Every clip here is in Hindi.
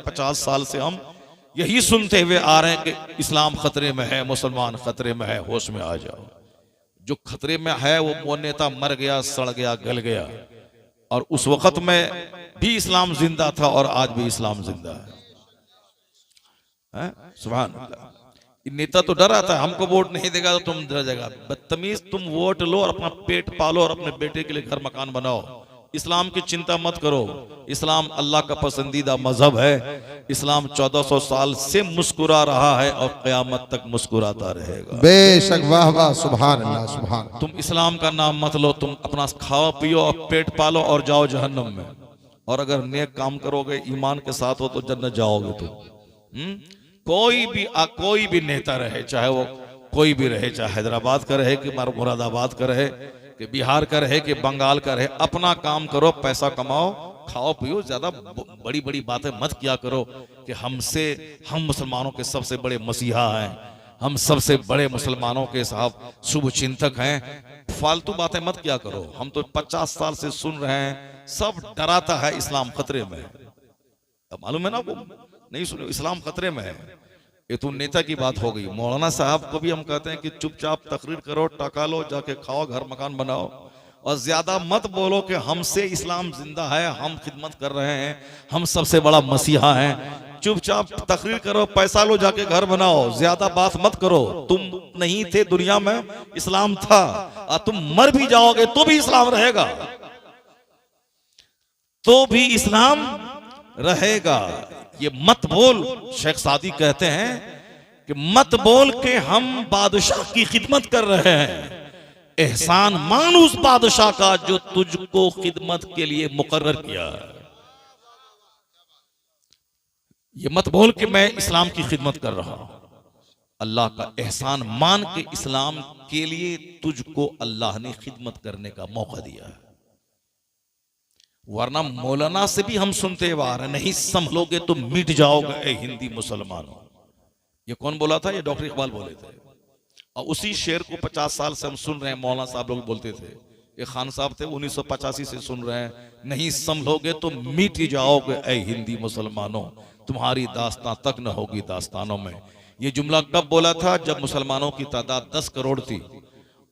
50 साल से हम यही सुनते हुए आ रहे हैं कि इस्लाम खतरे में है, मुसलमान खतरे में है, होश में आ जाओ। जो खतरे में है वो नेता मर गया, सड़ गया, गल गया, और उस वक्त में भी इस्लाम जिंदा था और आज भी इस्लाम जिंदा है। सुभान अल्लाह। नेता तो डर आता है, हमको वोट नहीं देगा तो तुम डर जाएगा। बदतमीज, तुम वोट लो और अपना पेट पालो और अपने बेटे के लिए घर मकान बनाओ। इस्लाम की चिंता मत करो। इस्लाम अल्लाह का पसंदीदा मजहब है। इस्लाम 1400 साल से मुस्कुरा रहा है और क़यामत तक मुस्कुराता रहेगा। बेशक, वाह वाह, सुभान अल्लाह, सुभान। तुम इस्लाम का नाम मत लो, तुम अपना खाओ पियो और पेट पालो और जाओ जहन्नम में। और अगर नेक काम करोगे, ईमान के साथ हो, तो जन्नत जाओगे तुम। कोई भी नेता रहे, चाहे वो कोई भी रहे, चाहे हैदराबाद का रहे कि मुरादाबाद का रहे कि बिहार का रहे कि बंगाल का रहे, अपना काम करो, पैसा कमाओ, खाओ पियो। ज्यादा बड़ी बड़ी बातें मत किया करो कि हम मुसलमानों के सबसे बड़े मसीहा हैं, हम सबसे बड़े मुसलमानों के साहब शुभ चिंतक हैं। फालतू बातें मत किया करो। हम तो 50 साल से सुन रहे हैं, सब डराता है इस्लाम खतरे में है। मालूम है ना, वो नहीं सुनो, इस्लाम खतरे में है। ये तो नेता की बात हो गई। मौलाना साहब को भी हम कहते हैं कि चुपचाप तकरीर करो, टका लो, जाके खाओ, घर मकान बनाओ, और ज्यादा मत बोलो कि हमसे इस्लाम जिंदा है, हम खिदमत कर रहे हैं, हम सबसे बड़ा मसीहा हैं। चुपचाप तकरीर करो, पैसा लो, जाके घर बनाओ, ज्यादा बात मत करो। तुम नहीं थे दुनिया में, इस्लाम था, और तुम मर भी जाओगे तो भी इस्लाम रहेगा, तो भी इस्लाम रहेगा। ये मत बोल, शेख सादी कहते हैं कि मत बोल के हम बादशाह की खिदमत कर रहे हैं, एहसान मान उस बादशाह का जो तुझको खिदमत के लिए मुकर्रर किया है। ये मत बोल कि मैं इस्लाम की खिदमत कर रहा हूं। अल्लाह का एहसान मान के इस्लाम के लिए तुझको अल्लाह ने खिदमत करने का मौका दिया है। वरना मौलाना से भी हम सुनते हुए आ रहे, नहीं संभलोगे तो मिट जाओगे ए हिंदी मुसलमानों। ये कौन बोला था? ये डॉक्टर इकबाल बोले थे। और उसी शेर को 50 साल से हम सुन रहे हैं, मौलाना साहब लोग बोलते थे। ये खान साहब थे, 1985 से सुन रहे हैं, नहीं संभलोगे तो मिट जाओगे ए हिंदी मुसलमानों, तुम्हारी दास्तां तक न होगी दास्तानों में। ये जुमला कब बोला था? जब मुसलमानों की तादाद 10 करोड़ थी,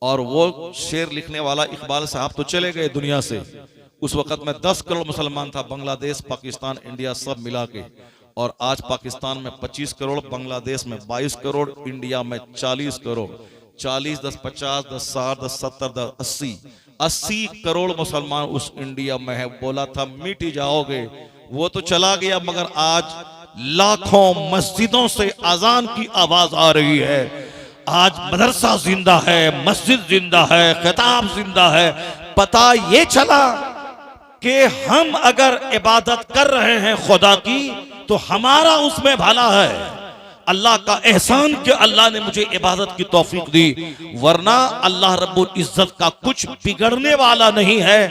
और वो शेर लिखने वाला इकबाल साहब तो चले गए दुनिया से। उस वक्त में 10 करोड़ मुसलमान था, बांग्लादेश, पाकिस्तान, इंडिया सब मिला के। और आज पाकिस्तान में 25 करोड़, बांग्लादेश में 22 करोड़, इंडिया में 40 करोड़। 40 10 50 10 60 10 70 10 80 करोड़ मुसलमान उस इंडिया में है। बोला था मिट जाओगे, वो तो चला गया, मगर आज लाखों मस्जिदों से अजान की आवाज आ रही है। आज मदरसा जिंदा है, मस्जिद जिंदा है, खिताब जिंदा है। पता ये चला कि हम अगर इबादत कर रहे हैं खुदा की, तो हमारा उसमें भला है। अल्लाह का एहसान कि अल्लाह ने मुझे इबादत की तौफीक दी, वरना अल्लाह रब्बुल इज्जत का कुछ बिगड़ने वाला नहीं है।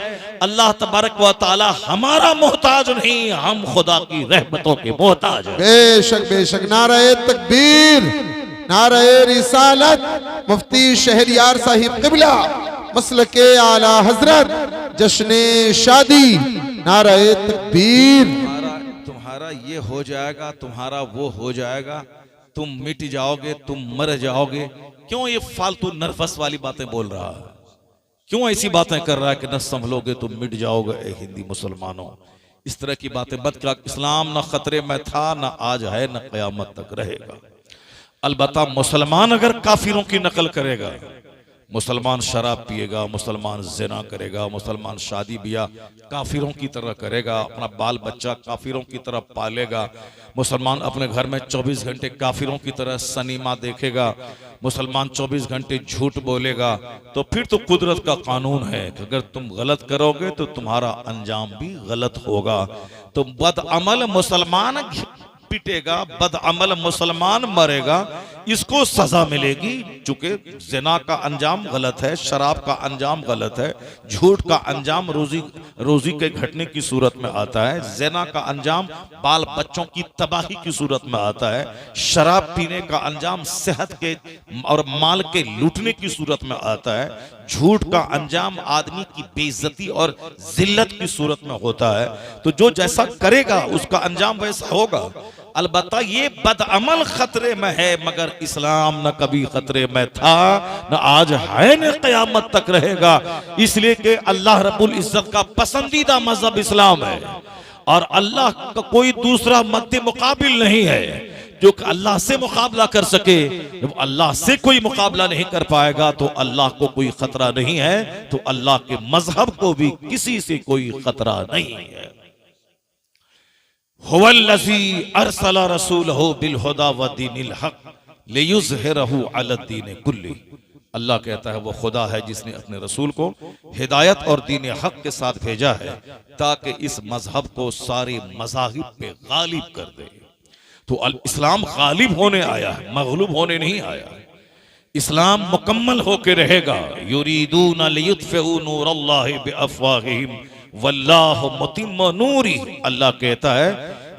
अल्लाह तबारक व तआला हमारा मोहताज नहीं, हम खुदा की रहमतों के मोहताज हैं। बेशक बेशक। नारे तकबीर, नारे रिसालत। मुफ्ती शहरियार साहिब क़िबला मसलके आला हजरत, जश्ने शादी, नारे तकबीर। तुम्हारा ये हो जाएगा, तुम्हारा वो हो जाएगा, तुम मिट जाओगे, तुम मर जाओगे। क्यों ये फालतू नर्वस वाली बातें बोल रहा है? क्यों ऐसी बातें कर रहा है कि न संभलोगे तुम मिट जाओगे ए हिंदी मुसलमानों? इस तरह की बातें मत कर। इस्लाम न खतरे में था, न आज है, न क़यामत तक रहेगा। अलबत्ता मुसलमान अगर काफिरों की नकल करेगा, मुसलमान शराब पिएगा, मुसलमान ज़िना करेगा, मुसलमान शादी ब्याह काफिरों की तरह करेगा, अपना बाल बच्चा काफिरों की तरह पालेगा, मुसलमान अपने घर में 24 घंटे काफिरों की तरह सनीमा देखेगा, मुसलमान 24 घंटे झूठ बोलेगा, तो फिर तो कुदरत का कानून है कि अगर तुम गलत करोगे तो तुम्हारा अंजाम भी गलत होगा। तो बदअमल मुसलमान पिटेगा, बदअमल मुसलमान मरेगा। इसको सजा मिलेगी, चूंकि ज़िना का अंजाम गलत है, शराब का अंजाम गलत है, झूठ का अंजाम रोजी के घटने की सूरत में आता है, ज़िना का अंजाम बाल बच्चों की तबाही की सूरत में आता है, शराब पीने का अंजाम सेहत के और माल के लूटने की सूरत में आता है, झूठ का अंजाम आदमी की बेइज्जती और जिल्लत की सूरत में होता है। तो जो जैसा करेगा उसका अंजाम वैसा होगा। अलबत्ता ये बदअमल खतरे में है, मगर इस्लाम न कभी खतरे में था, न आज है, न क़यामत तक रहेगा। इसलिए कि अल्लाह रब्बुल इज्जत का पसंदीदा मजहब इस्लाम है और अल्लाह का कोई दूसरा मद्दे मुकाबिल नहीं है जो अल्लाह से मुकाबला कर सके। जब अल्लाह से कोई मुकाबला नहीं कर पाएगा तो अल्लाह को कोई खतरा नहीं है, तो अल्लाह के मजहब को भी किसी से कोई खतरा नहीं है। हुवल्लज़ी अरसला रसूलहु बिलहुदा व दीनिल हक लियुज़हिरहु अलद्दीन कुल्ली। अल्लाह कहता है वो खुदा है जिसने अपने रसूल को हिदायत और दीन हक के साथ भेजा है ताकि इस मजहब को सारे मज़ाहिब पे गालिब कर दे। तो इस्लाम गालिब होने आया है, मगलूब होने नहीं आया। इस्लाम मुकम्मल होके रहेगा। युरीदून लियुत्फिउ नूरल्लाहि बिअफ़वाहिहिम वल्लाहु मुतिम्मु नूरिही। अल्लाह कहता है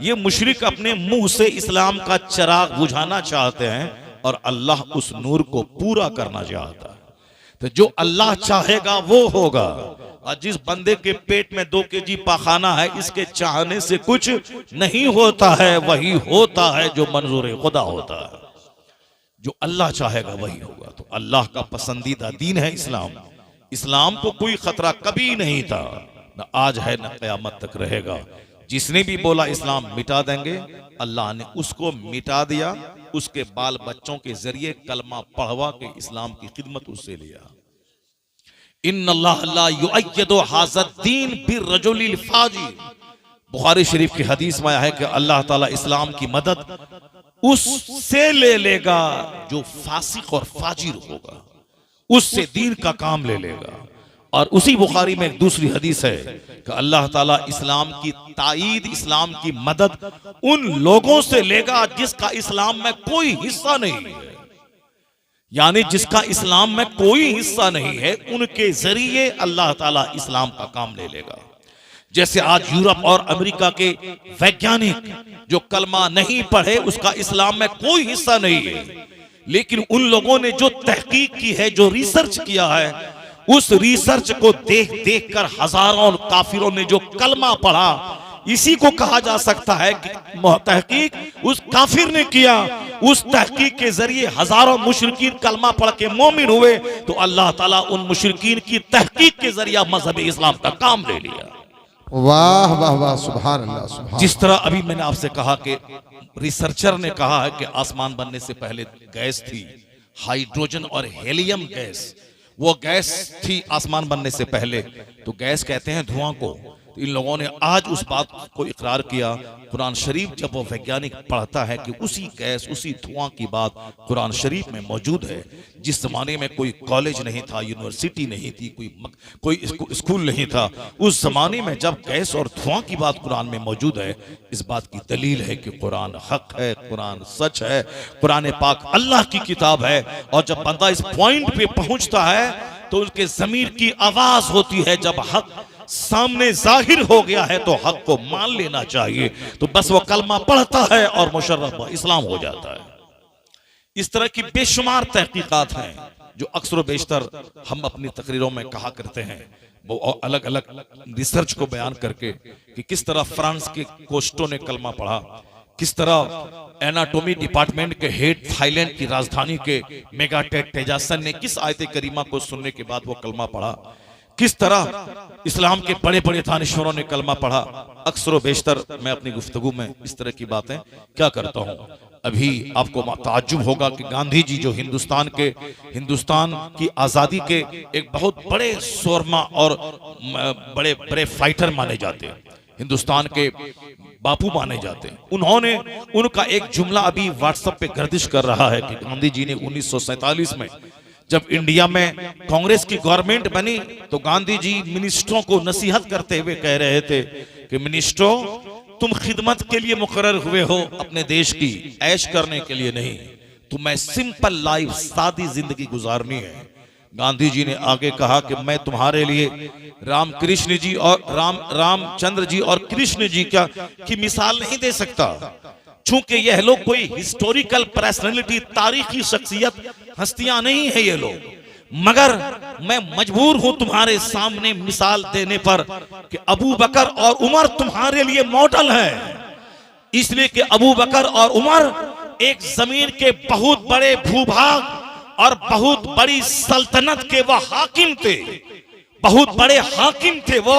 ये मुशरिक अपने मुंह से इस्लाम का चिराग बुझाना चाहते हैं और अल्लाह उस नूर को पूरा करना चाहता है। तो जो अल्लाह चाहेगा वो होगा। और जिस बंदे के पेट में 2 केजी पाखाना है, इसके चाहने से कुछ नहीं होता है, वही होता है जो मंजूर खुदा होता है। जो अल्लाह चाहेगा वही होगा। तो अल्लाह का पसंदीदा दीन है इस्लाम। इस्लाम को कोई खतरा कभी नहीं था, न आज है न क़यामत तक रहेगा। जिसने भी बोला इस्लाम मिटा देंगे, अल्लाह ने उसको मिटा दिया। उसके बाल बच्चों के जरिए कलमा पढ़वा के इस्लाम की खिदमत उससे लिया। इन्नल्लाह ला युअय्यिदु हाज़द्दीन बिर्रजुलिल फाजिर। बुखारी शरीफ की हदीस में आया है कि अल्लाह ताला इस्लाम की मदद उससे ले लेगा जो फासिक और फाजिर होगा, उससे दीन का काम ले लेगा। और उसी बुखारी में एक दूसरी हदीस है कि अल्लाह ताला इस्लाम की ताईद, इस्लाम की मदद उन लोगों से लेगा जिसका इस्लाम में कोई हिस्सा नहीं है। यानी जिसका इस्लाम में कोई हिस्सा नहीं है, उनके जरिए अल्लाह ताला इस्लाम का काम ले लेगा। जैसे आज यूरोप और अमेरिका के वैज्ञानिक जो कलमा नहीं पढ़े, उसका इस्लाम में कोई हिस्सा नहीं है, लेकिन उन लोगों ने जो तहकीक की है, जो रिसर्च किया है, उस रिसर्च को देख देख कर हजारों काफिरों ने जो कलमा पढ़ा, इसी को कहा जा सकता है कि तहकीक उस काफिर ने किया। उस तहकीक के जरिए हजारों मुशरिकीन कलमा पढ़ के मोमिन हुए, तो अल्लाह ताला उन मुशरिकीन की तहकीक के जरिए मजहब इस्लाम का काम ले लिया। वाह वाह वाह, सुभान अल्लाह, सुभान। जिस तरह अभी मैंने आपसे कहा कि रिसर्चर ने कहा है कि आसमान बनने से पहले गैस थी, हाइड्रोजन और हेलियम गैस, वो गैस थी आसमान बनने से पहले। तो गैस कहते हैं धुआं को। तो इन लोगों ने आज उस बात को इकरार किया। कुरान शरीफ जब वो वैज्ञानिक पढ़ता है कि उसी गैस, उसी धुआं की बात कुरान शरीफ में मौजूद है। जिस जमाने में कोई कॉलेज नहीं था, यूनिवर्सिटी नहीं थी, कोई स्कूल नहीं था, उस जमाने में जब गैस और धुआं की बात कुरान में मौजूद है, इस बात की दलील है कि कुरान हक है, कुरान सच है, कुरान पाक अल्लाह की किताब है। और जब बंदा इस पॉइंट पे पहुंचता है तो उसके ज़मीर की आवाज होती है, जब हक सामने जाहिर हो गया है तो हक को मान लेना चाहिए। तो बस वो कलमा पढ़ता है और मुशर्रफ इस्लाम हो जाता है। इस तरह की बेशुमार तहकीकात हैं जो अक्सर बेशतर हम अपनी तकरीरों में कहा करते हैं, वो अलग अलग रिसर्च को बयान करके कि किस तरह फ्रांस के कोस्टो ने कलमा पढ़ा, किस तरह एनाटॉमी डिपार्टमेंट के हेड थाईलैंड की राजधानी के मेगाटेक तेजासन ने किस आयत करीमा को सुनने के बाद वो कलमा पढ़ा, किस तरह इस्लाम के बड़े बड़े दानिश्वरों ने कलमा पढ़ा। अक्सर बेशतर मैं अपनी गुफ्तगू में इस तरह की बातें क्या करता हूँ। अभी आपको ताज्जुब होगा कि गांधी जी जो हिंदुस्तान की आज़ादी के एक बहुत बड़े शोरमा और बड़े बड़े फाइटर माने जाते हैं, हिंदुस्तान के बापू माने जाते हैं, उनका एक जुमला अभी व्हाट्सएप पे गर्दिश कर रहा है कि गांधी जी ने 1947 में जब इंडिया में कांग्रेस की गवर्नमेंट बनी तो गांधी जी मिनिस्टरों को नसीहत करते हुए कह रहे थे कि मिनिस्टरों, तुम खिदमत के लिए मुकर्रर हुए हो, अपने देश की ऐश करने के लिए नहीं। तुम्हें सिंपल लाइफ, सादी जिंदगी गुजारनी है। गांधी जी ने आगे कहा कि मैं तुम्हारे लिए रामकृष्ण जी और रामचंद्र जी और कृष्ण जी की मिसाल नहीं दे सकता, चूंकि यह लोग कोई हिस्टोरिकल पर्सनैलिटी, तारीखी शख्सियत, हस्तियां नहीं है ये लोग, मगर मैं मजबूर हूं तुम्हारे सामने मिसाल देने पर कि अबू बकर और उमर तुम्हारे लिए मॉडल है। इसलिए कि अबू बकर और उमर एक जमीन के बहुत बड़े भूभाग और बहुत बड़ी सल्तनत के वो हाकिम थे, बहुत बड़े हाकिम थे वो,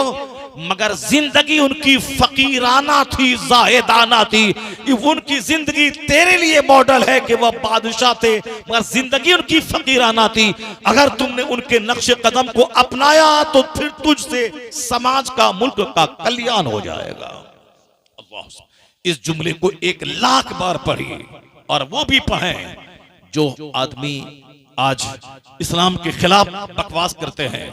मगर जिंदगी उनकी फकीराना थी, जाहिदाना थी। उनकी जिंदगी तेरे लिए मॉडल है कि वह बादशाह थे, मगर जिंदगी उनकी फकीराना थी। अगर तुमने उनके नक्शे कदम को अपनाया तो फिर तुझसे समाज का, मुल्क का कल्याण हो जाएगा। अल्लाह, इस जुमले को 1,00,000 बार पढ़िए, और वो भी पढ़ें जो आदमी आज इस्लाम के खिलाफ बकवास करते हैं।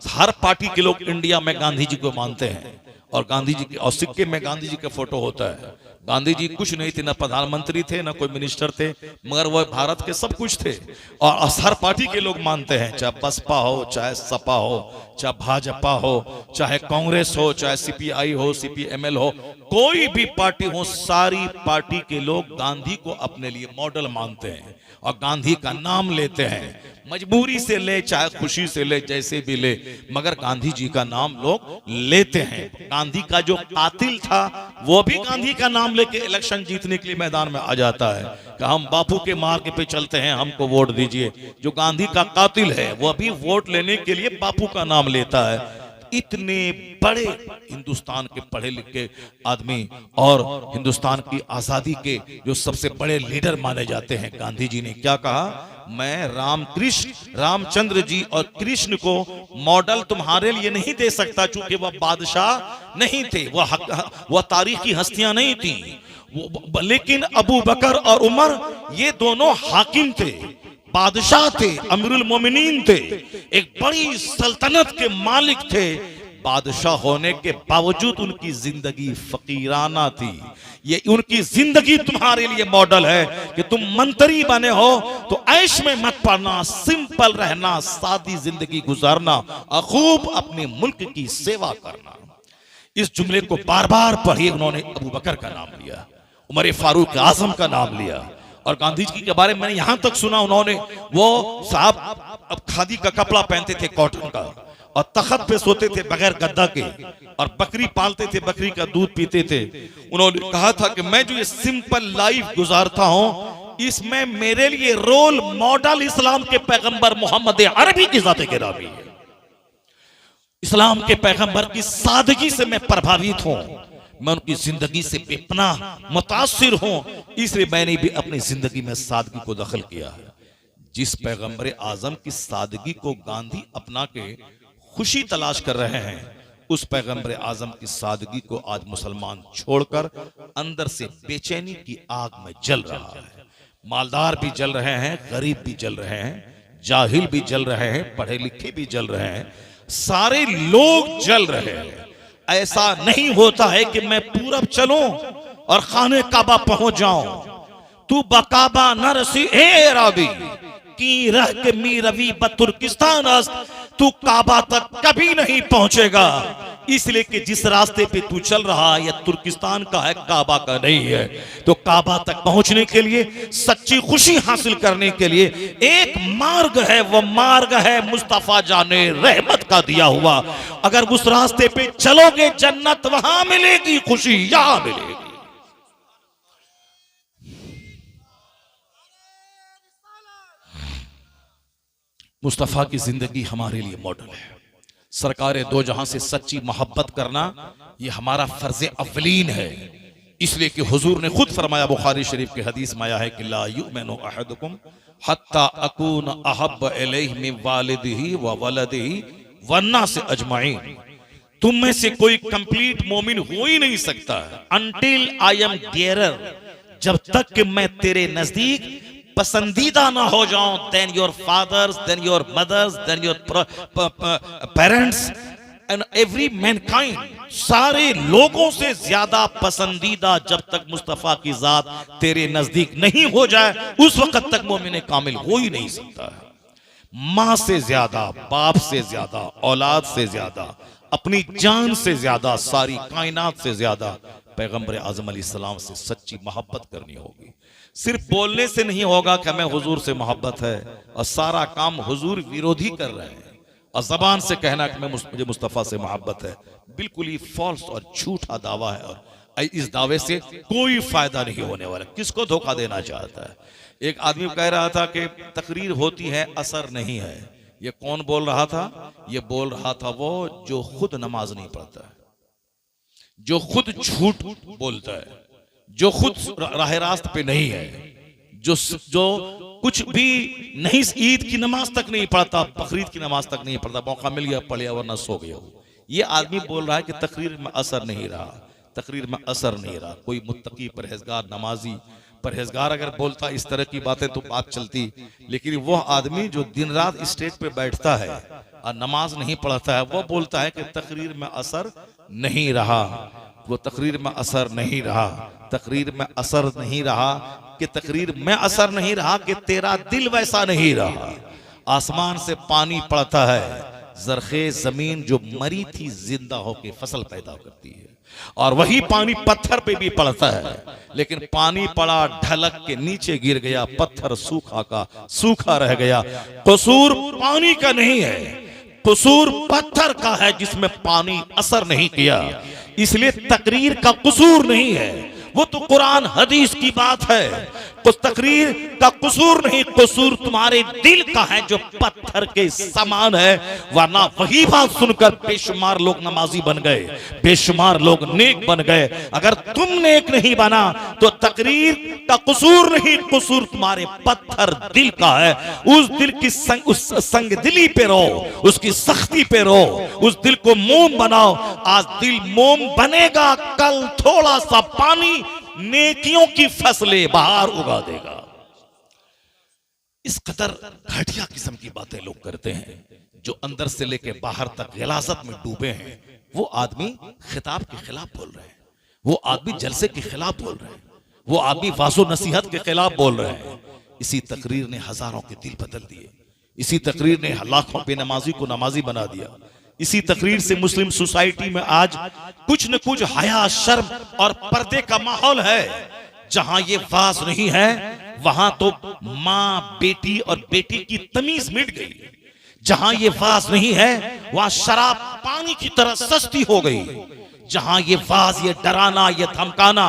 हर पार्टी के लोग इंडिया में गांधी जी को मानते हैं, और गांधी जी के, और सिक्के में गांधी जी का फोटो होता है। गांधी जी कुछ नहीं थे, ना प्रधानमंत्री थे, ना कोई मिनिस्टर थे, मगर वह भारत के सब कुछ थे। और हर पार्टी के लोग मानते हैं, चाहे बसपा हो, चाहे सपा हो, चाहे भाजपा हो, चाहे कांग्रेस हो, चाहे सीपीआई हो, सीपीएमएल हो, कोई भी पार्टी हो, सारी पार्टी के लोग गांधी को अपने लिए मॉडल मानते हैं और गांधी का नाम लेते हैं। मजबूरी से ले, चाहे खुशी से ले, जैसे भी ले, मगर गांधी जी का नाम लोग लेते हैं। गांधी का जो कातिल था वो भी गांधी का नाम लेके इलेक्शन जीतने के लिए मैदान में आ जाता है कि हम बापू के मार्ग पे चलते हैं, हमको वोट दीजिए। जो गांधी का कातिल है वो भी वोट लेने के लिए बापू का नाम लेता है। इतने बड़े हिंदुस्तान के पढ़े लिखे आदमी और हिंदुस्तान की आजादी के जो सबसे बड़े लीडर माने जाते हैं, गांधी जी ने क्या कहा, मैं रामचंद्र जी और कृष्ण को मॉडल तुम्हारे लिए नहीं दे सकता, चूंकि वह बादशाह नहीं थे, वह तारीखी हस्तियां नहीं थी, लेकिन अबू बकर और उमर ये दोनों हाकिम थे, बादशाह थे, अमीरुल मोमिनीन थे, एक बड़ी सल्तनत के मालिक थे। बादशाह होने के बावजूद उनकी जिंदगी फकीराना थी। ये उनकी जिंदगी तुम्हारे लिए मॉडल है कि तुम मंत्री बने हो तो ऐश में मत पड़ना, सिंपल रहना, सादी जिंदगी गुजारना और खूब अपने मुल्क की सेवा करना। इस जुमले को बार बार पढ़िए। उन्होंने अबू बकर का नाम लिया, उमर फारूक आजम का नाम लिया, और गांधी जी के बारे में मैंने यहां तक सुना, उन्होंने वो साहब अब खादी का कपड़ा पहनते थे, कॉटन का, और तख्त पे सोते थे बगैर गद्दा के, और बकरी पालते थे, बकरी का दूध पीते थे। उन्होंने कहा था कि मैं जो ये सिंपल लाइफ गुजारता हूं, इसमें मेरे लिए रोल मॉडल इस्लाम के पैगंबर मोहम्मद अरबी की जाते गिरामी है। इस्लाम के पैगंबर की सादगी से मैं प्रभावित हूं, मैं उनकी जिंदगी से बेपना मुतासिर हूं, इसलिए मैंने भी अपनी जिंदगी में सादगी को दखल किया है। जिस पैगंबर आजम की सादगी को गांधी अपना के खुशी तलाश कर रहे हैं, उस पैगंबर आजम की सादगी को आज मुसलमान छोड़कर अंदर से बेचैनी की आग में जल रहा है। मालदार भी जल रहे हैं, गरीब भी जल रहे हैं, जाहिल भी जल रहे हैं, पढ़े लिखे भी जल रहे हैं, सारे लोग जल रहे हैं। ऐसा नहीं होता है कि मैं पूरब चलूं और खाने काबा पहुंच जाऊं। तू बकाबा न रसी ए रावी की रह के मी रवि बतुर्किस्तान अस्त, तू काबा तक कभी नहीं पहुंचेगा, इसलिए कि जिस रास्ते पे तू चल रहा है, यह तुर्किस्तान का है, काबा का नहीं है। तो काबा तक पहुंचने के लिए, सच्ची खुशी हासिल करने के लिए एक मार्ग है, वो मार्ग है मुस्तफा जाने रहमत का दिया हुआ। अगर उस रास्ते पे चलोगे, जन्नत वहां मिलेगी, खुशी यहां मिलेगी। मुस्तफा की जिंदगी हमारे लिए मॉडल है। सरकार दो जहां से सच्ची मोहब्बत करना ये हमारा फर्ज अव्वलीन है, इसलिए कि हुजूर ने खुद फरमाया, बुखारी शरीफ की हदीस में आया है कि ला युमिनु अहदुकुम हत्ता अकून अहब्ब इलैहि मिन वालिदिही व वलदिही वन्नास अजमाइन। तुम में से कोई कंप्लीट मोमिन हो ही नहीं सकता अनटिल आई एम डियरर, जब तक कि मैं तेरे नजदीक पसंदीदा ना हो जाऊं, then your fathers, then your mothers, then your parents, and every mankind, सारे लोगों से ज्यादा पसंदीदा जब तक मुस्तफा की जात तेरे नजदीक नहीं हो जाए उस वक्त तक मोमिन कामिल हो ही नहीं सकता है। मां से ज्यादा, बाप से ज्यादा, औलाद से ज्यादा, अपनी जान से ज्यादा, सारी कायनात से ज्यादा पैगंबर आजम अलैहिस्सलाम से सच्ची मोहब्बत करनी होगी। सिर्फ बोलने से नहीं होगा कि हमें हुजूर से मोहब्बत है और सारा काम हुजूर विरोधी कर रहे हैं, और जबान से कहना कि मुझे मुस्तफा से मोहब्बत है, बिल्कुल ही फॉल्स और झूठा दावा है। और इस दावे से कोई फायदा नहीं होने वाला। किसको धोखा देना चाहता है? एक आदमी कह रहा था कि तकरीर होती है, असर नहीं है। ये कौन बोल रहा था? ये बोल रहा था वो जो खुद नमाज नहीं पढ़ता है, जो खुद झूठ बोलता है, जो खुद राह रास्त पे नहीं है, जो कुछ भी नहीं, ईद की नमाज तक नहीं पढ़ता, बकरीद की नमाज तक नहीं पढ़ता, मौका मिल गया पढ़ लिया वरना सो गया। ये आदमी बोल रहा है कि तकरीर में असर नहीं रहा, तकरीर में असर नहीं रहा। कोई मुत्तकी, परहेजगार, नमाजी, परहेजगार अगर बोलता इस तरह की बातें तो बात चलती, लेकिन वह आदमी जो दिन रात स्टेज पे बैठता है और नमाज नहीं पढ़ता है, वो बोलता है कि तकरीर में असर नहीं रहा। वो तकरीर में असर नहीं रहा, तकरीर में असर नहीं रहा कि तकरीर में असर नहीं रहा कि तेरा दिल वैसा नहीं रहा। आसमान से पानी पड़ता है, जरखे जमीन जो मरी थी जिंदा होके फसल पैदा करती है, और वही पानी पत्थर पे भी पड़ता है, लेकिन पानी पड़ा, ढलक के नीचे गिर गया, पत्थर सूखा का सूखा रह गया। कसूर पानी का नहीं है, कसूर पत्थर का है जिसमें पानी असर नहीं किया। इसलिए तकरीर का कसूर नहीं है, वो तो कुरान हदीस की बात है। उस तकरीर का कसूर नहीं, कसूर तुम्हारे दिल का है जो पत्थर के समान है। वरना वही बात सुनकर बेशुमार लोग नमाजी बन गए, बेशुमार लोग नेक बन गए। अगर तुम नेक नहीं बना तो तकरीर का कसूर नहीं, कसूर तुम्हारे पत्थर दिल का है। उस दिल की उस संग दिली पे रहो, उसकी सख्ती पे रहो, उस दिल को मोम बनाओ। आज दिल मोम बनेगा, कल थोड़ा सा पानी नेकियों की फसलें बाहर उगा देगा। इस कदर घटिया किस्म की बातें लोग करते हैं, जो अंदर से लेके बाहर तक गलाजत में डूबे हैं। वो आदमी खिताब के खिलाफ बोल रहे हैं, वो आदमी जलसे के खिलाफ बोल रहे हैं, वो आदमी वाजो नसीहत के खिलाफ बोल रहे हैं। इसी तकरीर ने हजारों के दिल बदल दिए, इसी तकरीर ने लाखों बेनमाजी को नमाजी बना दिया। इसी तकरीर से मुस्लिम सोसाइटी में आज कुछ न कुछ हया, शर्म और पर्दे का माहौल है। जहां ये वाज नहीं है वहां तो मां, बेटी और बेटी की तमीज मिट गई। जहां ये वाज नहीं है वहां शराब पानी की तरह सस्ती हो गई। जहां ये वाज, ये डराना, ये धमकाना,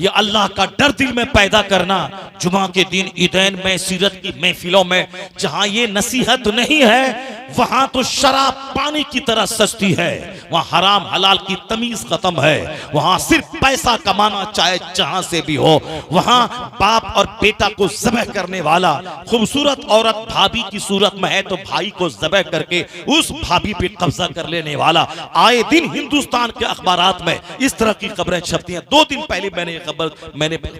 ये अल्लाह का डर दिल में पैदा करना, जुमा के दिन ईदैन में, सीरत की महफिलों में जहां ये नसीहत नहीं है वहां तो शराब पानी की तरह सस्ती है। वहां हराम हलाल की तमीज खत्म है। वहां सिर्फ पैसा कमाना, चाहे जहां से भी हो। वहां बाप और बेटा को ज़बह करने वाला, खूबसूरत औरत भाभी की सूरत में है तो भाई को ज़बह करके उस भाभी पे कब्जा कर लेने वाला। आए दिन हिंदुस्तान के अखबारात में इस तरह की खबरें छपती हैं। 2 दिन पहले मैंने ये खबर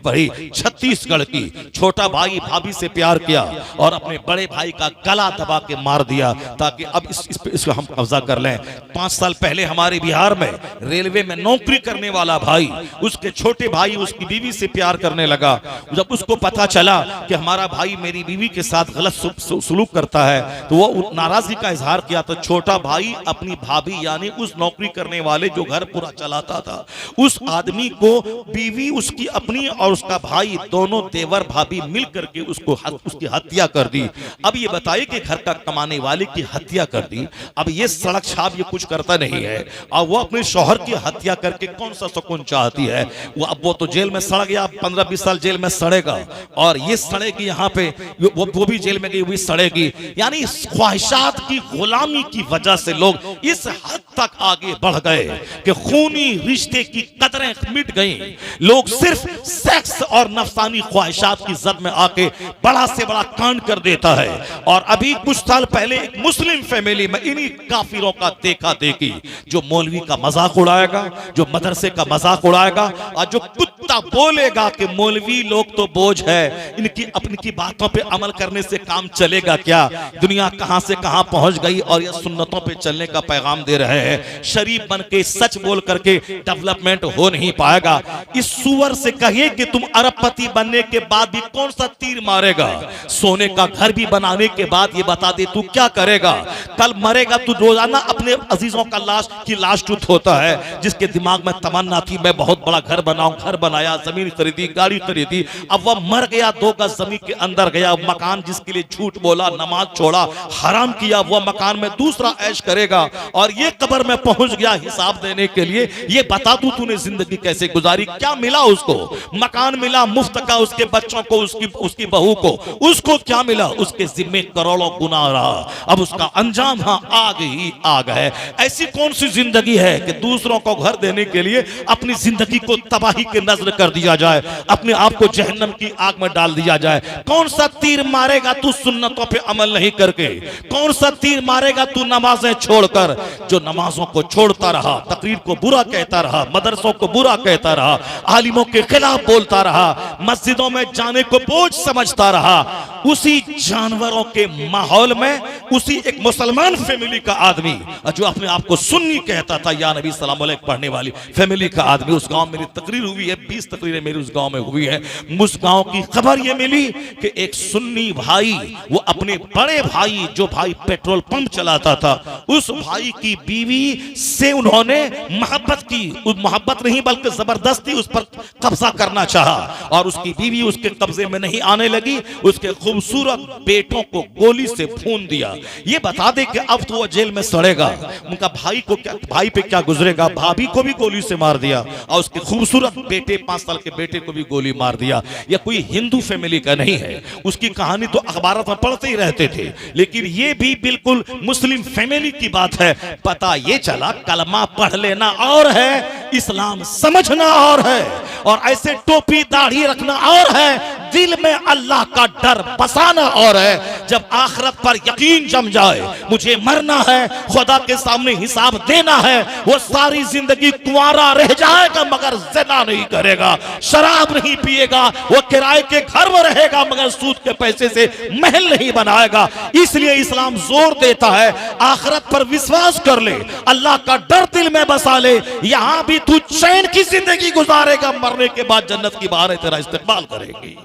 पढ़ी, छत्तीसगढ़ की। छोटा भाई भाभी से प्यार किया और अपने बड़े भाई का गला दबा के मार दिया ताकि अब इसको हम कब्जा कर लें। 5 साल पहले हमारे बिहार में रेलवे में नौकरी करने वाला भाई, उसके छोटे भाई उसकी बीवी से प्यार करने लगा। जब उसको पता चला कि हमारा भाई मेरी बीवी के साथ गलत सलूक करता है तो वो नाराजगी का इजहार किया। तो छोटा भाई अपनी भाभी यानी उस नौकरी करने वाले जो घर पूरा चलाता था उस आदमी को बीवी उसकी अपनी और उसका भाई दोनों देवर भाभी मिल करके उसकी हत्या कर दी। अब ये बताइए कि घर का कमाने वाले की हत्या कर दी। अब ये सड़क छाप ये कुछ करता नहीं है और वो अपने शौहर की हत्या करके कौन सा सुकून चाहती है? वो तो जेल में सड़ गया, 15-20 साल जेल में सड़ेगा और ये सड़ेगी यहाँ पे, वो भी जेल में गई हुई सड़ेगी। यानी ख्वाहिशात की गुलामी की वजह से लोग इस हद तक आगे बढ़ गए कि खूनी रिश्ते की कदरें मिट गई। लोग सिर्फ सेक्स और नफसानी ख्वाहिशात की जद में आके बड़ा से बड़ा कांड कर देता है। और अभी कुछ साल पहले एक मुस्लिम फैमिली में इन्हीं काफिरों का देखा देखी, जो मौलवी का मजाक उड़ाएगा, जो मदरसे का मजाक उड़ाएगा और जो कुत्ते कुत्ता बोलेगा कि मौलवी लोग तो बोझ है, इनकी अपनी की बातों पे अमल करने से काम चलेगा क्या, दुनिया कहां से कहां पहुंच गई और ये सुन्नतों पे चलने का पैगाम दे रहे हैं। शरीफ बन के सच बोल करके डेवलपमेंट हो नहीं पाएगा। इस सुअर से कहिए कि तुम अरबपति बनने के बाद भी कौन सा तीर मारेगा, सोने का घर भी बनाने के बाद ये बता दे तू क्या करेगा, कल मरेगा तू। रोजाना अपने अजीजों का लाश टूट होता है, जिसके दिमाग में तमन्ना थी मैं बहुत बड़ा घर बनाऊं, घर बनाया, जमीन खरीदी, गाड़ी खरीदी, अब वह मर गया, 2 गज जमीन के अंदर गया, मकान जिसके लिए झूठ बोला, नमाज छोड़ा, हराम किया, वह मकान में दूसरा ऐश करेगा और ये कब्र में पहुंच गया हिसाब देने के लिए। ये बता तू तूने जिंदगी कैसे गुजारी, क्या मिला उसको, मकान मिला मुफ्त का, उसके बच्चों को, उसकी बहू को, उसको क्या मिला, उसके जिम्मे करोड़ों गुनाह रहा, अब उसका अंजाम हाँ आग ही आग है। ऐसी कौन सी जिंदगी है कि दूसरों को घर देने के लिए अपनी जिंदगी को तबाही के नजर कर दिया जाए, अपने आप को जहन्नम की आग में डाल दिया जाए। कौन सा तीर मारेगा तू सुन्नतों पे अमल नहीं करके, कौन सा तीर मारेगा तू नमाजें छोड़कर। जो नमाजों को छोड़ता रहा, तकरीर को बुरा कहता रहा, मदरसों को बुरा कहता रहा, आलिमों के खिलाफ बोलता रहा, मस्जिदों में जाने को बोझ समझता रहा, उसी जानवरों के माहौल में, उसी एक मुसलमान फैमिली का आदमी जो अपने आप को सुन्नी कहता था, या नबी सल्लल्लाहु अलैहि वसल्लम पढ़ने वाली फैमिली का आदमी, उस गांव में मेरी तकरीर हुई है, 20 तकरीरें मेरी उस गांव में हुई है। उस गांव की खबर यह मिली कि एक सुन्नी भाई, वो अपने बड़े भाई, जो भाई पेट्रोल पंप चलाता था, उस भाई की बीवी से उन्होंने मोहब्बत की, मोहब्बत नहीं बल्कि जबरदस्ती उस पर कब्जा करना चाहा और उसकी बीवी उसके कब्जे में नहीं आने लगी, उसके खूबसूरत बेटों को गोली से भून दिया। ये बता दे कि अब तो वो जेल में सड़ेगा, उनका भाई को क्या, भाई पे क्या गुजरेगा, भाभी को भी गोली से मार दिया और उसके खूबसूरत बेटे, 5 साल के बेटे को भी गोली मार दिया। यह कोई हिंदू फैमिली का नहीं है, उसकी कहानी तो अखबारों में पढ़ते ही रहते थे, लेकिन ये भी बिल्कुल मुस्लिम फैमिली की बात है। पता ये चला कलमा पढ़ लेना और है, इस्लाम समझना और है, और ऐसे टोपी दाढ़ी रखना और है, दिल में अल्लाह का डर बसाना और है। जब आखिरत पर यकीन जम जाए, मुझे मरना है, खुदा के सामने हिसाब देना है, वो सारी जिंदगी कुंवारा रह जाएगा मगर ज़िना नहीं करेगा, शराब नहीं पिएगा, वो किराए के घर में रहेगा मगर सूद के पैसे से महल नहीं बनाएगा। इसलिए इस्लाम जोर देता है आखिरत पर विश्वास कर ले, अल्लाह का डर दिल में बसा ले, यहां भी तू चैन की जिंदगी गुजारेगा, मरने के बाद जन्नत की बहारें तेरा इस्तेमाल करेगी।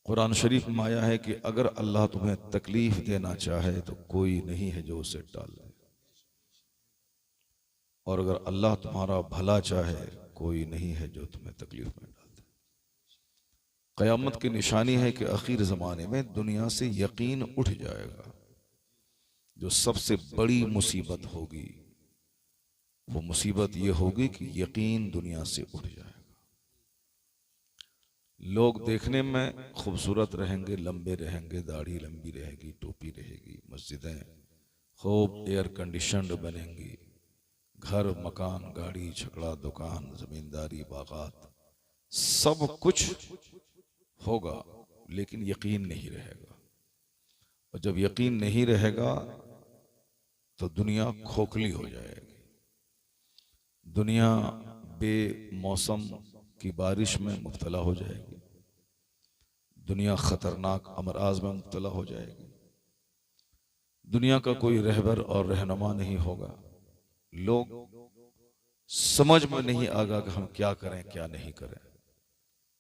कुरान शरीफ में आया है कि अगर अल्लाह तुम्हें तकलीफ देना चाहे तो कोई नहीं है जो उसे टाल दे, और अगर अल्लाह तुम्हारा भला चाहे कोई नहीं है जो तुम्हें तकलीफ में डाल दे। क़यामत की निशानी है कि आखिर ज़माने में दुनिया से यकीन उठ जाएगा। जो सबसे बड़ी मुसीबत होगी वो मुसीबत ये होगी कि यकीन दुनिया से उठ जाएगा। लोग देखने में खूबसूरत रहेंगे, लंबे रहेंगे, दाढ़ी लंबी रहेगी, टोपी रहेगी, मस्जिदें खूब एयर कंडीशनड बनेंगी, घर मकान गाड़ी छकड़ा दुकान जमींदारी बागात सब कुछ होगा, लेकिन यकीन नहीं रहेगा। और जब यकीन नहीं रहेगा तो दुनिया खोखली हो जाएगी। दुनिया बेमौसम की बारिश में मुब्तला हो जाएगी, दुनिया खतरनाक अमराज में मुब्तला हो जाएगी, दुनिया का कोई रहबर और रहनुमा नहीं होगा, लोग समझ में नहीं आएगा कि हम क्या करें क्या नहीं करें।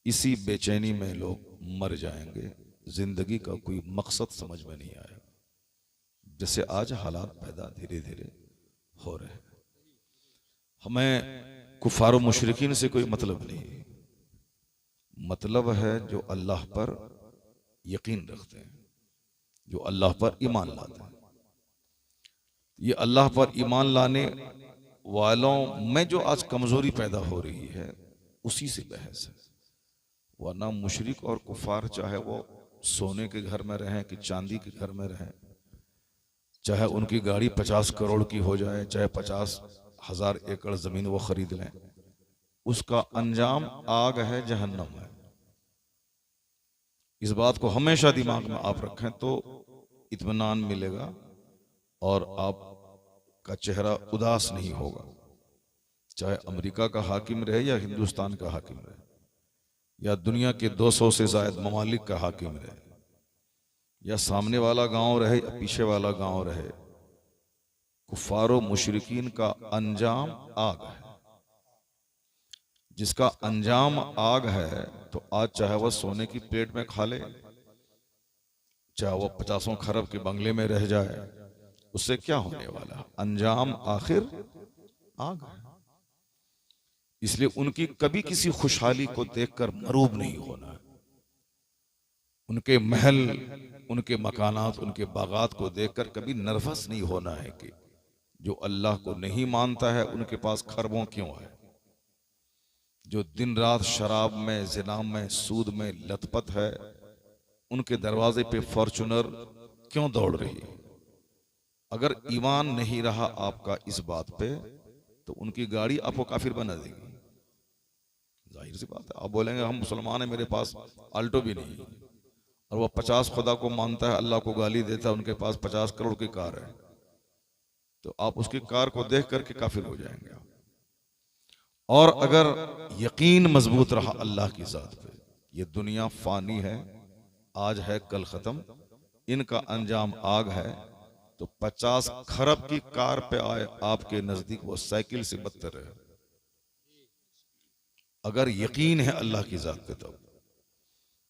इसी बेचैनी में लोग मर जाएंगे, जिंदगी का कोई मकसद समझ में नहीं आएगा। जैसे आज हालात पैदा धीरे धीरे हो रहे हैं। हमें कुफार व मुशरिकीन से कोई मतलब नहीं, मतलब है जो अल्लाह पर यकीन रखते हैं, जो अल्लाह पर ईमान लाते हैं। ये अल्लाह पर ईमान लाने वालों में जो आज कमजोरी पैदा हो रही है उसी से बहस है। वरना मुशरिक और कुफार चाहे वो सोने के घर में रहें कि चांदी के घर में रहें, चाहे उनकी गाड़ी 50 करोड़ की हो जाए, चाहे 50,000 एकड़ जमीन वो खरीद लें, उसका अंजाम आग है, जहन्नम है। इस बात को हमेशा दिमाग में आप रखें तो इत्मीनान मिलेगा और आपका चेहरा उदास नहीं होगा। चाहे अमेरिका का हाकिम रहे या हिंदुस्तान का हाकिम रहे या दुनिया के 200 से ज्यादा ममालिक का हाकिम रहे या सामने वाला गांव रहे या पीछे वाला गांव रहे, कुफारो मुशरिकीन का अंजाम आग है। जिसका अंजाम आग है तो आज चाहे वह सोने की प्लेट में खा ले, चाहे वह 50 खरब के बंगले में रह जाए, उससे क्या होने वाला? अंजाम आखिर आग है। इसलिए उनकी कभी किसी खुशहाली को देखकर मरूब नहीं होना है। उनके महल, उनके मकानात, उनके बागात को देखकर कभी नर्वस नहीं होना है कि जो अल्लाह को नहीं मानता है उनके पास खरबों क्यों है, जो दिन रात शराब में, जिना में, सूद में लथपथ है, उनके दरवाजे पे फॉर्चूनर क्यों दौड़ रही है। अगर ईमान नहीं रहा आपका इस बात पे तो उनकी गाड़ी आपको काफिर बना देगी। जाहिर सी बात है। आप बोलेंगे हम मुसलमान हैं, मेरे पास आल्टो भी नहीं, और वह 50 खुदा को मानता है, अल्लाह को गाली देता है, उनके पास 50 करोड़ की कार है, तो आप उसकी कार को देख करके काफिर हो जाएंगे। और अगर यकीन मजबूत रहा अल्लाह की जात पे, ये दुनिया फानी है, आज है कल खत्म, इनका अंजाम आग है, तो 50 खरब की कार पे आए आपके नजदीक वो साइकिल से बदतर है। अगर यकीन है अल्लाह की जात पे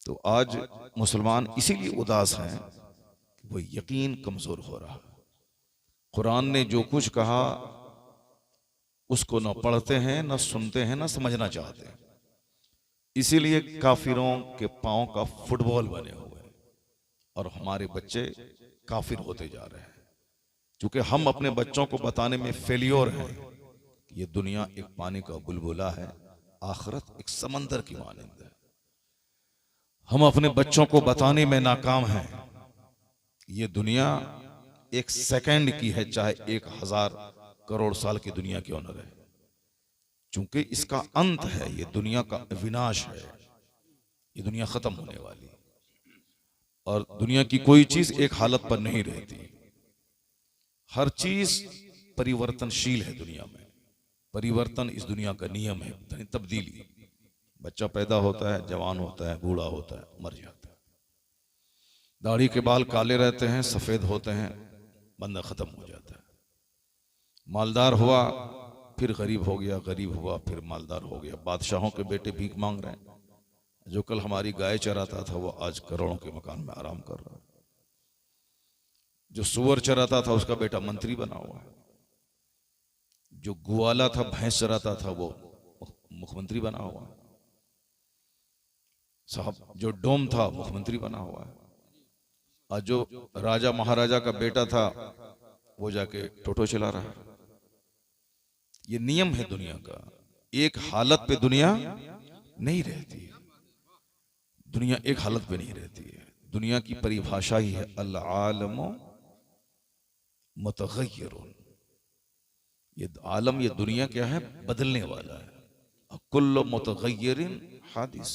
तो आज मुसलमान इसीलिए उदास हैं कि वो यकीन कमजोर हो रहा है। कुरान ने जो कुछ कहा उसको न पढ़ते हैं, न सुनते हैं, न समझना चाहते हैं। इसीलिए काफिरों के पांव का फुटबॉल बने हुए हैं और हमारे बच्चे काफिर होते जा रहे हैं। क्योंकि हम अपने बच्चों को बताने में फेलियर हैं कि ये दुनिया एक पानी का बुलबुला है, आखिरत एक समंदर की मानिंद है। हम अपने बच्चों को बताने में नाकाम हैं ये दुनिया एक सेकंड की है, चाहे 1000 करोड़ साल की दुनिया क्यों न रहे, क्योंकि इसका अंत है। ये दुनिया का विनाश है, ये दुनिया खत्म होने वाली। और दुनिया की कोई चीज एक हालत पर नहीं रहती, हर चीज परिवर्तनशील है। दुनिया में परिवर्तन इस दुनिया का नियम है, यानी तब्दीली। बच्चा पैदा होता है, जवान होता है, बूढ़ा होता है, मर जाता है। दाढ़ी के बाल काले रहते हैं, सफेद होते हैं, बंदा खत्म हो जाता है। मालदार हुआ फिर गरीब हो गया, गरीब हुआ फिर मालदार हो गया। बादशाहों के बेटे भीख मांग रहे हैं। जो कल हमारी गाय चराता था वो आज करोड़ों के मकान में आराम कर रहा है। जो सुअर चराता था उसका बेटा मंत्री बना हुआ है। जो ग्वाला था, भैंस चराता था, वो मुख्यमंत्री बना हुआ है। साहब जो डोम था मुख्यमंत्री बना हुआ है। और जो राजा महाराजा का बेटा था वो जाके टोटो चला रहा है। ये नियम है दुनिया का। एक हालत पे दुनिया नहीं रहती है, दुनिया एक हालत पे नहीं रहती है। दुनिया की परिभाषा ही है अल आलम मुतगय्यरुन। ये आलम, ये दुनिया क्या है? बदलने वाला है। कुल्लु मुतगय्यरिन हादिस,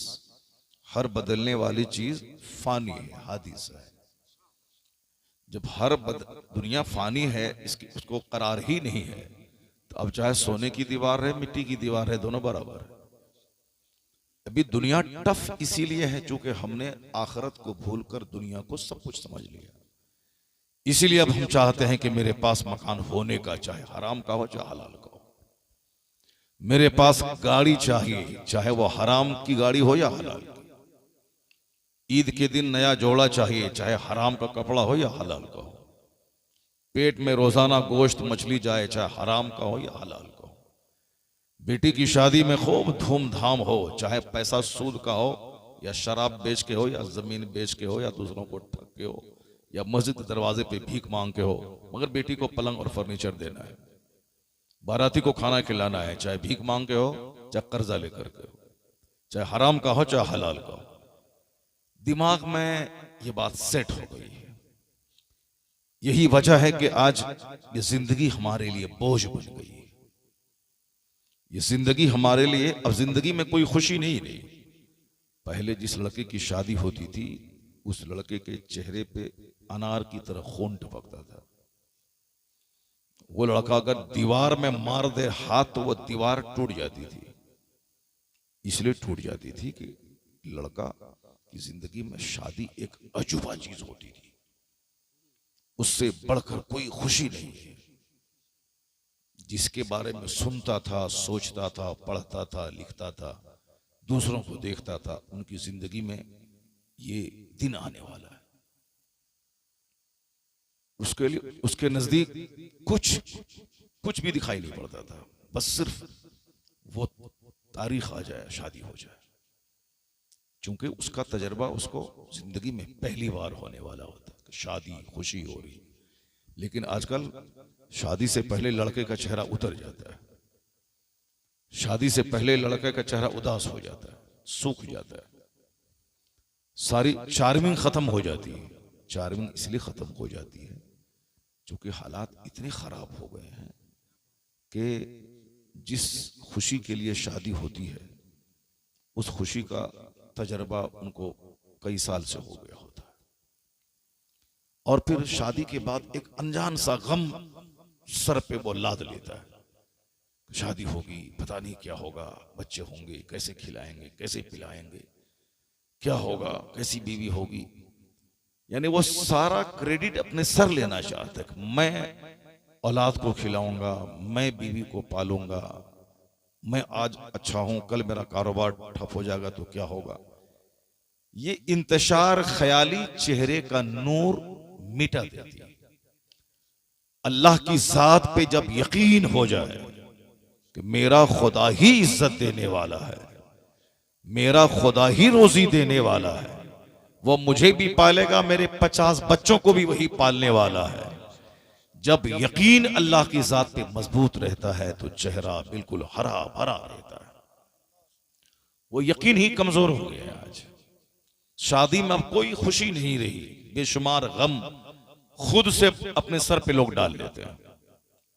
हर बदलने वाली चीज फानी है, हादिस है। जब दुनिया फानी है, इसकी उसको करार ही नहीं है, तो अब चाहे सोने की दीवार है, मिट्टी की दीवार है, दोनों बराबर है। अभी दुनिया टफ इसीलिए है क्योंकि हमने आखिरत को भूलकर दुनिया को सब कुछ समझ लिया। इसीलिए अब हम चाहते हैं कि मेरे पास मकान होने का, चाहे हराम का हो चाहे हलाल का हो। मेरे पास गाड़ी चाहिए, चाहे वो हराम की गाड़ी हो या हलाल की। ईद के दिन नया जोड़ा चाहिए, चाहे हराम का कपड़ा हो या हलाल का हो। पेट में रोजाना गोश्त मछली जाए, चाहे हराम का हो या हलाल का हो। बेटी की शादी में खूब धूमधाम हो, चाहे पैसा सूद का हो या शराब बेच के हो या जमीन बेच के हो या दूसरों को ठग के हो या मस्जिद दरवाजे पे भीख मांग के हो, मगर बेटी को पलंग और फर्नीचर देना है, बाराती को खाना खिलाना है, चाहे भीख मांग के हो चाहे कर्जा लेकर के हो, चाहे हराम का हो चाहे हलाल का हो। दिमाग में ये बात सेट हो गई है। यही वजह है कि आज ये जिंदगी हमारे लिए बोझ बन गई है। ये जिंदगी हमारे लिए, अब जिंदगी में कोई खुशी नहीं रही। पहले जिस लड़के की शादी होती थी उस लड़के के चेहरे पे अनार की तरह खून टपकता था। वो लड़का अगर दीवार में मार दे हाथ तो वो दीवार टूट जाती थी। इसलिए टूट जाती थी कि लड़का की जिंदगी में शादी एक अजूबा चीज होती थी, उससे बढ़कर कोई खुशी नहीं है। जिसके बारे में सुनता था, सोचता था, पढ़ता था, लिखता था, दूसरों को देखता था, उनकी जिंदगी में ये दिन आने वाला है। उसके लिए उसके नजदीक कुछ भी दिखाई नहीं पड़ता था, बस सिर्फ वो तारीख आ जाए, शादी हो जाए, क्योंकि उसका तजर्बा उसको जिंदगी में पहली बार होने वाला होता है, शादी खुशी हो रही। लेकिन आजकल शादी से पहले लड़के का चेहरा उतर जाता है, शादी से पहले लड़के का चेहरा उदास हो जाता है, सूख जाता है, सारी चार्मिंग खत्म हो जाती है। चार्मिंग इसलिए खत्म हो जाती है क्योंकि हालात इतने खराब हो गए हैं कि जिस खुशी के लिए शादी होती है उस खुशी का तजर्बा उनको कई साल से हो गया होता है, और फिर शादी के बाद एक अनजान सा गम सर पे वो लाद लेता है। शादी होगी, पता नहीं क्या होगा, बच्चे होंगे, कैसे खिलाएंगे, कैसे पिलाएंगे, क्या होगा, कैसी बीवी होगी। यानी वो सारा क्रेडिट अपने सर लेना चाहता है। मैं औलाद को खिलाऊंगा, मैं बीवी को पालूंगा, मैं आज अच्छा हूं, कल मेरा कारोबार ठप हो जाएगा तो क्या होगा। ये इंतशार ख्याली चेहरे का नूर मिटा देती है। अल्लाह की जात पे जब यकीन हो जाए कि मेरा खुदा ही इज्जत देने वाला है, मेरा खुदा ही रोजी देने वाला है, वो मुझे भी पालेगा, मेरे 50 बच्चों को भी वही पालने वाला है। जब यकीन अल्लाह की जात पे मजबूत रहता है तो चेहरा बिल्कुल हरा भरा रहता है। वो यकीन ही कमजोर हो गया है। आज शादी में अब कोई खुशी नहीं रही, बेशुमार गम खुद से अपने सर पे लोग डाल लेते हैं,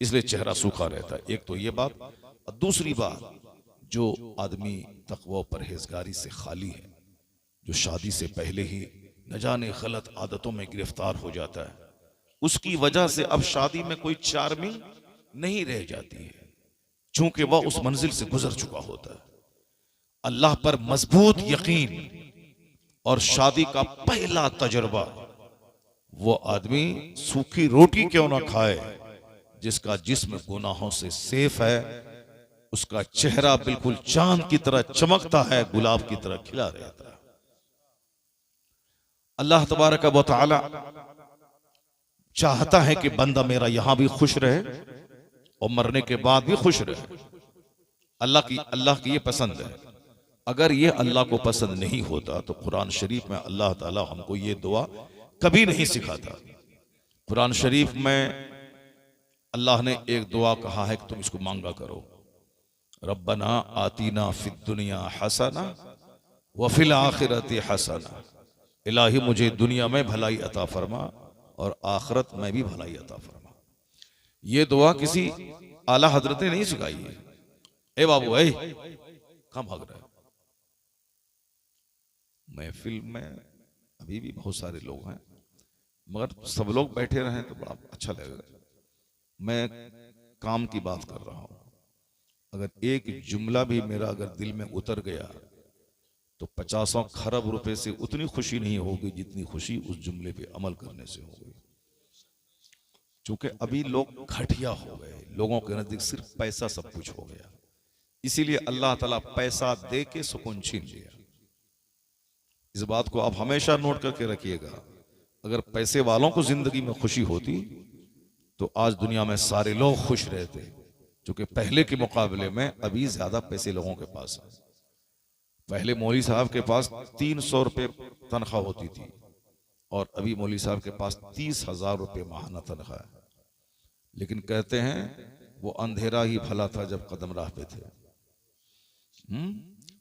इसलिए चेहरा सूखा रहता है। एक तो ये बात, और दूसरी बात, जो आदमी तकवा परहेजगारी से खाली है, जो शादी से पहले ही न जाने गलत आदतों में गिरफ्तार हो जाता है, उसकी वजह से अब शादी में कोई चार्मिंग नहीं रह जाती है, चूंकि वह उस मंजिल से गुजर चुका होता है। अल्लाह पर मजबूत यकीन और शादी का पहला तजर्बा, वो आदमी सूखी रोटी क्यों ना खाए, जिसका जिस्म गुनाहों से सेफ है, उसका चेहरा बिल्कुल चांद की तरह चमकता है, गुलाब की तरह खिला रहता है। अल्लाह तबारक व तआला चाहता है कि बंदा मेरा यहां भी खुश रहे और मरने के बाद भी खुश रहे। अल्लाह की ये पसंद है। अगर ये अल्लाह को पसंद नहीं होता तो कुरान शरीफ में अल्लाह ताला हमको ये दुआ कभी नहीं सिखाता। कुरान शरीफ में अल्लाह ने एक दुआ कहा है कि तुम इसको मांगा करो, रब्बना आतीना फिद दुनिया हसना व फिल आखिरति हसना। इलाही मुझे दुनिया में भलाई अता फरमा और आखिरत में भी भलाई अता फरमा। ये दुआ किसी आला हजरत ने नहीं सिखाई है। ए बाबू, ए कहां भाग रहा है? महफिल में अभी भी बहुत सारे लोग हैं, मगर सब लोग बैठे रहे तो बड़ा अच्छा लगेगा। मैं काम की बात कर रहा हूं। अगर एक जुमला भी मेरा अगर दिल में उतर गया तो 50 खरब रुपए से उतनी खुशी नहीं होगी जितनी खुशी उस जुमले पे अमल करने से होगी। क्योंकि अभी लोग घटिया हो गए, लोगों के नजदीक सिर्फ पैसा सब कुछ हो गया, इसीलिए अल्लाह ताला पैसा दे के सुकून छीन लिया। इस बात को आप हमेशा नोट करके रखिएगा। अगर पैसे वालों को जिंदगी में खुशी होती तो आज दुनिया में सारे लोग खुश रहते, क्योंकि पहले के मुकाबले में अभी ज्यादा पैसे लोगों के पास है। पहले मौलवी साहब के पास 300 रुपए तनख्वाह होती थी और अभी मौलवी साहब के पास 30,000 रुपए माहाना तनख्वाह है। लेकिन कहते हैं वो अंधेरा ही भला था जब कदम राह पे थे।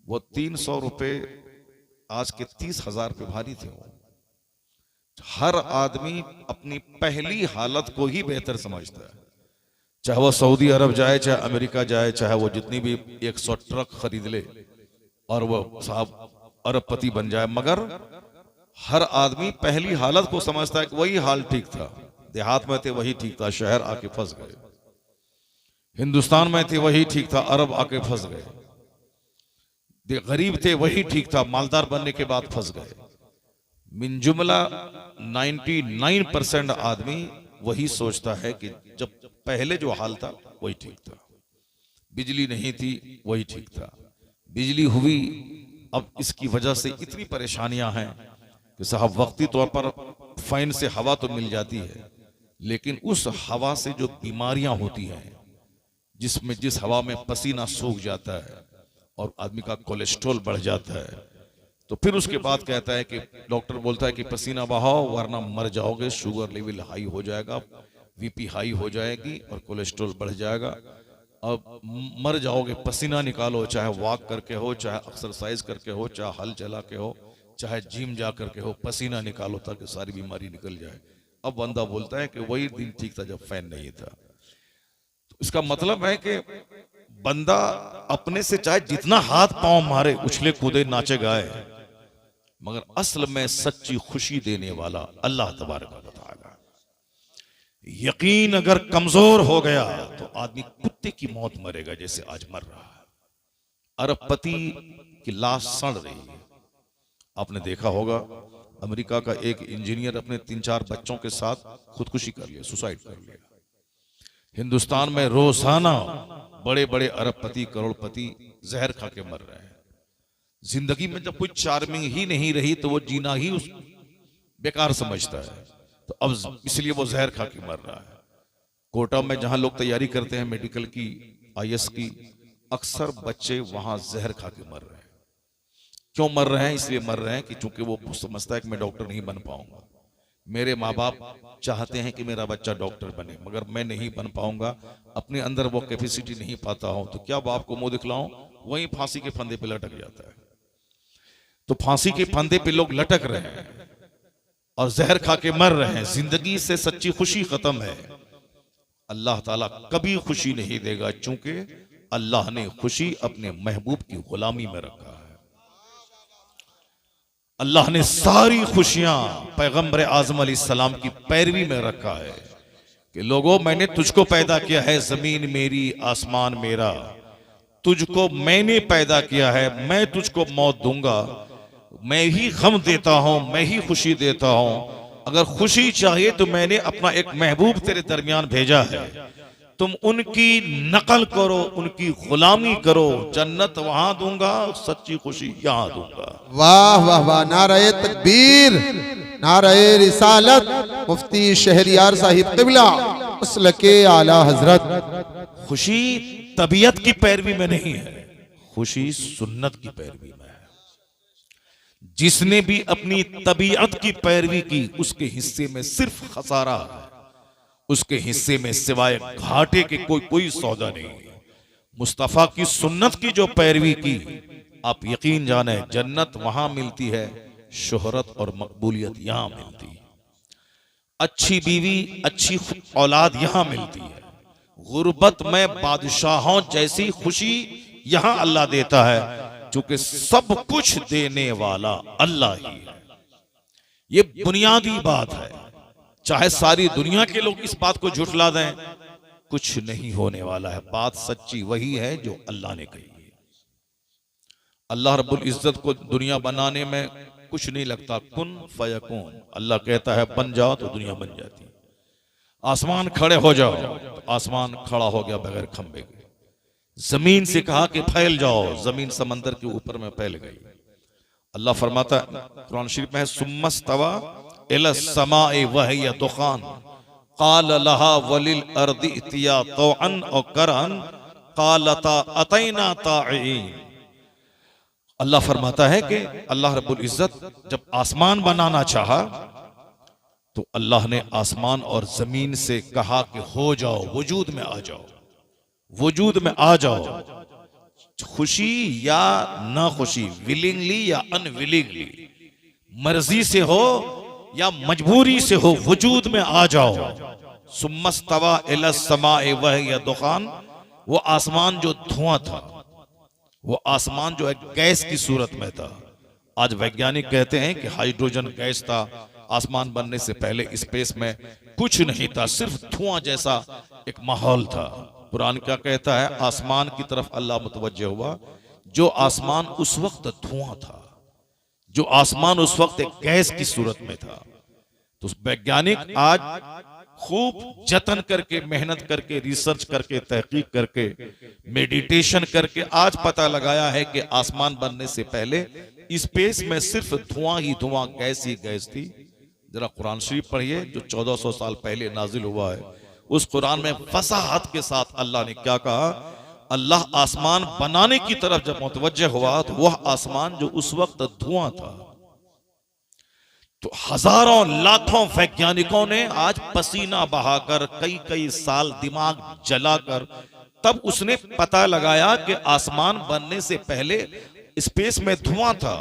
वो 300 रुपए आज के 30,000 पे भारी थे। हर आदमी अपनी पहली हालत को ही बेहतर समझता है, चाहे वो सऊदी अरब जाए, चाहे अमेरिका जाए, चाहे वो जितनी भी 100 ट्रक खरीद ले और वो साहब अरबपति बन जाए, मगर हर आदमी पहली हालत को समझता है कि वही हाल ठीक था, देहात में थे वही ठीक था, शहर आके फंस गए। हिंदुस्तान में थे वही ठीक था, अरब आके फंस गए। गरीब थे वही ठीक था, मालदार बनने के बाद फंस गए। मिन जुमला 99% आदमी वही सोचता है कि जब पहले जो हाल था वही ठीक था। बिजली नहीं थी वही ठीक था, बिजली हुई अब इसकी वजह से इतनी परेशानियां हैं कि साहब वक्ती तौर पर फैन से हवा तो मिल जाती है, लेकिन उस हवा से जो बीमारियां होती हैं, जिसमें जिस हवा में पसीना सूख जाता है और आदमी का कोलेस्ट्रॉल बढ़ जाता है, तो फिर उसके बाद कहता है कि डॉक्टर बोलता है कि पसीना बहाओ वरना मर जाओगे, शुगर लेवल हाई हो जाएगा, बीपी हाई हो जाएगी और कोलेस्ट्रॉल बढ़ जाएगा, अब मर जाओगे, पसीना निकालो, चाहे वॉक करके हो, चाहे एक्सरसाइज करके हो, चाहे हल चला के हो, चाहे जिम जा करके हो, पसीना निकालो ताकि सारी बीमारी निकल जाए। अब बंदा बोलता है कि वही दिन ठीक था जब फैन नहीं था। तो इसका मतलब है कि बंदा अपने से चाहे जितना हाथ पांव मारे, उछले कूदे, नाचे गाए, मगर असल में सच्ची खुशी देने वाला अल्लाह तबारक व तआला। यकीन अगर कमजोर हो गया तो आदमी कुत्ते की मौत मरेगा जैसे आज मर रहा है। अरबपति की लाश सड़ रही है। आपने देखा होगा अमेरिका का एक इंजीनियर अपने 3-4 बच्चों के साथ खुदकुशी कर लिया, सुसाइड कर लिया। हिंदुस्तान में रोजाना बड़े बड़े अरबपति, करोड़पति जहर खा के मर रहे हैं। जिंदगी में जब कुछ चार्मिंग ही नहीं रही तो वो जीना ही उस बेकार समझता है, तो अब इसलिए वो जहर खा के मर रहा है। कोटा में जहां लोग तैयारी करते हैं मेडिकल की, IAS की, अक्सर बच्चे वहां जहर खा के मर रहे हैं। क्यों मर रहे हैं? इसलिए मर रहे हैं कि चूंकि वो समझता है कि मैं डॉक्टर नहीं बन पाऊंगा। मेरे माँ बाप चाहते हैं कि मेरा बच्चा डॉक्टर बने, मगर मैं नहीं बन पाऊंगा, अपने अंदर वो कैपेसिटी नहीं पाता हूं, तो क्या बाप को मुंह दिखलाऊं? वहीं फांसी के फंदे पे लटक जाता है। तो फांसी के फंदे पे लोग लटक रहे हैं और जहर खा के मर रहे हैं। जिंदगी से सच्ची खुशी खत्म है। अल्लाह ताला कभी खुशी नहीं देगा, चूंकि अल्लाह ने खुशी अपने महबूब की गुलामी में रखा है। अल्लाह ने सारी खुशियां पैगंबर आजम अलैहिस्सलाम की पैरवी में रखा है कि लोगों, मैंने तुझको पैदा किया है, जमीन मेरी, आसमान मेरा, तुझको मैंने पैदा किया है, मैं तुझको मौत दूंगा, मैं ही गम देता हूं, मैं ही खुशी देता हूं। अगर खुशी चाहिए तो मैंने अपना एक महबूब तेरे दरमियान भेजा है, तुम उनकी नकल करो, उनकी गुलामी करो, जन्नत वहां दूंगा, सच्ची खुशी यहां दूंगा। वाह वाह वाह, नारे तकबीर, नारे रिसालत, मुफ्ती शहरियार साहिब क़िबला मसलके आला हजरत। खुशी तबीयत की पैरवी में नहीं है, खुशी सुन्नत की पैरवी में है। जिसने भी अपनी तबीयत की पैरवी की, उसके हिस्से में सिर्फ खसारा है, उसके हिस्से में सिवाय घाटे के कोई सौदा नहीं है। मुस्तफा की सुन्नत की जो पैरवी की, आप यकीन जाने जन्नत वहां मिलती है, शोहरत और मकबूलियत यहां मिलती है, अच्छी बीवी, अच्छी औलाद यहां मिलती है, गुर्बत में बादशाहों जैसी खुशी यहां अल्लाह देता है, क्योंकि सब कुछ देने वाला अल्लाह ही है। ये बुनियादी बात है। चाहे सारी दुनिया के लोग इस बात को झुठला दें, कुछ नहीं होने वाला है। बात सच्ची वही है जो अल्लाह ने कही है। अल्लाह रब्बुल इज्जत को दुनिया बनाने में कुछ नहीं लगता, कुन फयकून। अल्लाह कहता है बन जाओ तो दुनिया बन जाती है। आसमान खड़े हो जाओ तो आसमान खड़ा हो गया बगैर खंबे के। जमीन से कहा कि फैल जाओ, जमीन समंदर के ऊपर में फैल गई। अल्लाह फरमाता है कुरान शरीफ में है, सुम्मस्तवा इला समाए वहिय दुखान काल लहा वलिल अर्दि इतिया तौअन औ करहन कालता अतैना ताईन। अल्लाह फरमाता है कि अल्लाह रब्बुल इज्जत जब आसमान बनाना चाहा तो अल्लाह ने आसमान और जमीन से कहा कि हो जाओ, वजूद में आ जाओ, वजूद में आ जाओ। खुशी या ना खुशी, विलिंगली या अनविलिंगली, मर्जी से हो या मजबूरी से हो, वजूद में आ जाओ। सुम्मस्तवा इला समाए वहिय दुखान, वो आसमान जो धुआं था, वो आसमान जो एक गैस की सूरत में था। आज वैज्ञानिक कहते हैं कि हाइड्रोजन गैस था। आसमान बनने से पहले स्पेस में कुछ नहीं था, सिर्फ धुआं जैसा एक माहौल था। कुरान क्या कहता है, आसमान की तरफ अल्लाह मुतवज्जे हुआ, जो आसमान उस वक्त धुआं था, जो आसमान उस वक्त एक गैस की सूरत में था। तो वैज्ञानिक आज खूब जतन करके, मेहनत करके, रिसर्च करके, तहकीक करके, मेडिटेशन करके आज पता लगाया है कि आसमान बनने से पहले स्पेस में सिर्फ धुआं ही धुआं, गैस ही गैस थी। जरा कुरान शरीफ पढ़िए जो 1400 साल पहले नाजिल हुआ है। उस कुरान में फसाहत के साथ अल्लाह ने क्या कहा, अल्लाह आसमान बनाने की तरफ जब मुतवज्जे हुआ तो वह आसमान जो उस वक्त धुआं था, तो हजारों लाखों वैज्ञानिकों ने आज पसीना बहाकर, कई कई साल दिमाग जलाकर, तब उसने पता लगाया कि आसमान बनने से पहले स्पेस में धुआं था।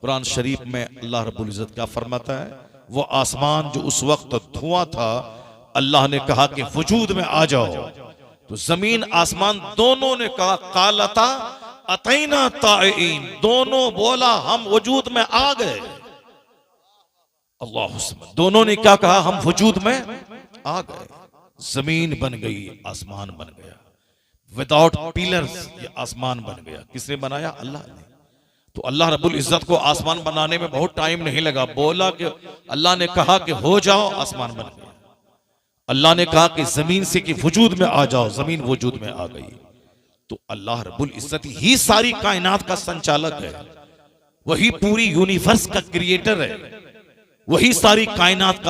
कुरान शरीफ में अल्लाह रब्बुल इज्जत क्या फरमाता है, वो आसमान जो उस वक्त धुआं था, अल्लाह ने कहा कि वजूद में आ जाओ। तो जमीन आसमान दोनों ने कहा, कालता अतैना ताईन, दोनों बोला हम वजूद में आ गए। अल्लाह, दोनों ने क्या कहा, हम वजूद में आ गए। जमीन बन गई, आसमान बन गया, विदाउट पिलर्स ये आसमान बन गया। किसने बनाया? अल्लाह ने। तो अल्लाह रब्बुल इज्जत को आसमान बनाने में बहुत टाइम नहीं लगा। बोला कि अल्लाह ने कहा कि हो जाओ, आसमान बन गया। अल्लाह ने कहा कि जमीन से कि वजूद में आ जाओ, जमीन वजूद में आ गई। तो अल्लाह रब्बुल इज्जत ही सारी कायनात का संचालक है, वही पूरी यूनिवर्स का क्रिएटर है, वही सारी कायनात का